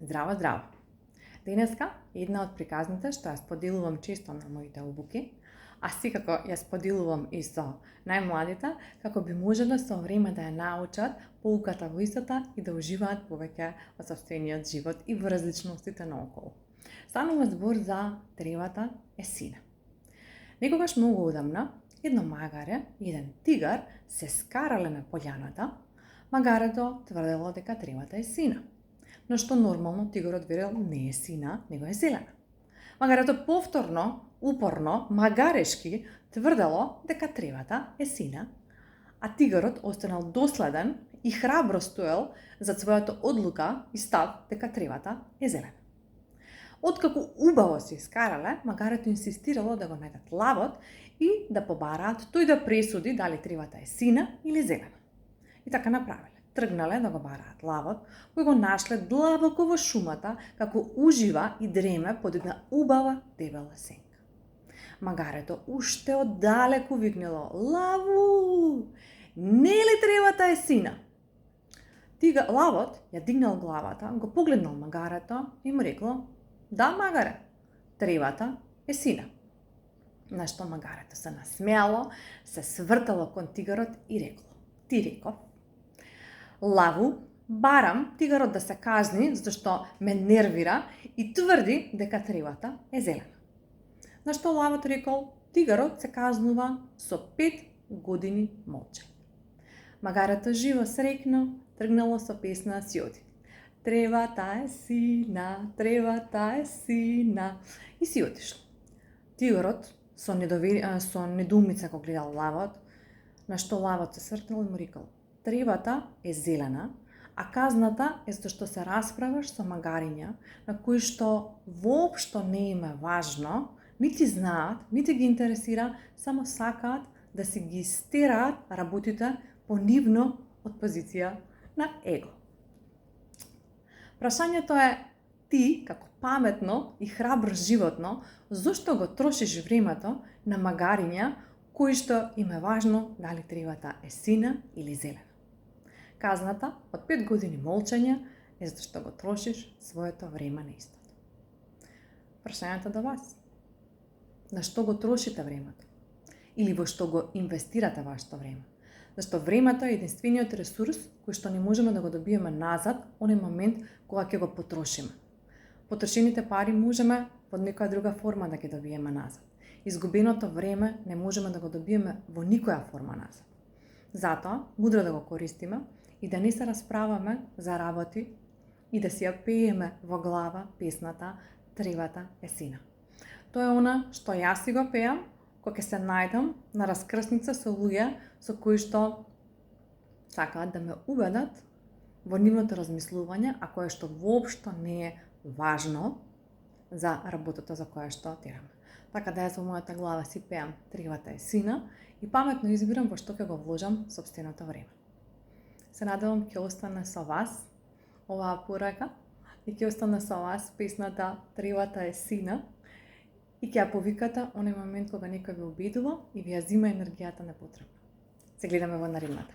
Здраво, здраво! Денеска една од приказните што ја споделувам често на моите обуки, а секако ја споделувам и со најмладите, како би можеле со време да ја научат поуката во истата и да уживаат повеќе во сопствениот живот и во различностите наоколу. Станува збор за тревата есина. Некогаш многу одамна, едно магаре и еден тигар се скарале на пољаната, магарето тврдело дека тревата е сина. На што нормално тигорот верел не е сина, него е зелена. Магарето повторно, упорно, магарешки тврдело дека тревата е сина, а тигорот останал доследен и храбро стоел за својата одлука и став дека тревата е зелена. Откако убаво се искарале, магарето инсистирало да го најдат лавот и да побараат тој да пресуди дали тревата е сина или зелена. И така направиле. Тргнале да го бараат лавот, кој го нашле длабоко во шумата, како ужива и дреме под една убава дебела сенка. Магарето уште оддалеку викнело: "Лаву! Не ли тревата е сина?" Лавот ја дигнал главата, го погледнал магарето и му рекло: "Да, магаре, тревата е сина." На што магарето се насмеало, се свртало кон тигарот и рекло: "Ти реков, лаву, барам тигарот да се казни зашто ме нервира и тврди дека тревата е зелена." На што лавот рекол: "Тигарот се казнува со 5 години молчење." Магарето живо срекно тргнало со песна си оди: "Тревата е сина, тревата е сина." И си отишло. Тигорот со недоумица го гледал лавот, на што лавот се свртнал и му рекол: "Тревата е зелена, а казната е зашто се расправаш со магариња на кои што воопшто не им е важно, нити знаат, нити ги интересира, само сакаат да си ги истераат работите по нивно од позиција на его." Прашањето е: ти, како паметно и храбро животно, зошто го трошиш времето на магариња кои што им е важно дали тревата е сина или зелена? Казната од 5 години молчање е зашто го трошиш своето време на истото. Прашањето до вас: на што го трошите времето? Или во што го инвестирате вашето време? Зашто времето е единствениот ресурс кој што не можеме да го добиеме назад оној момент кога ќе го потрошиме. Потрошените пари можеме под некоја друга форма да ги добиеме назад. Изгубеното време не можеме да го добиеме во никоја форма назад. Затоа, мудро да го користиме и да не се расправаме за работи и да си ја пееме во глава песната "Тревата е сина". Тоа е она што јас си го пеам кога ќе се најдам на раскрсница со луѓе со кои што сакаат да ме убедат во нивното размислување, а кое што воопшто не е важно за работата за која што тераме. Така да јас во мојата глава си пеам "Тревата е сина" и паметно избирам во што ќе го вложам сопственото време. Се надевам ќе остане со вас оваа порака и ќе остане со вас песната "Тревата е сина" и ќе ја повикате оној момент кога некој ве обидува и ви ја зима енергијата непотребно. Се гледаме во наредната.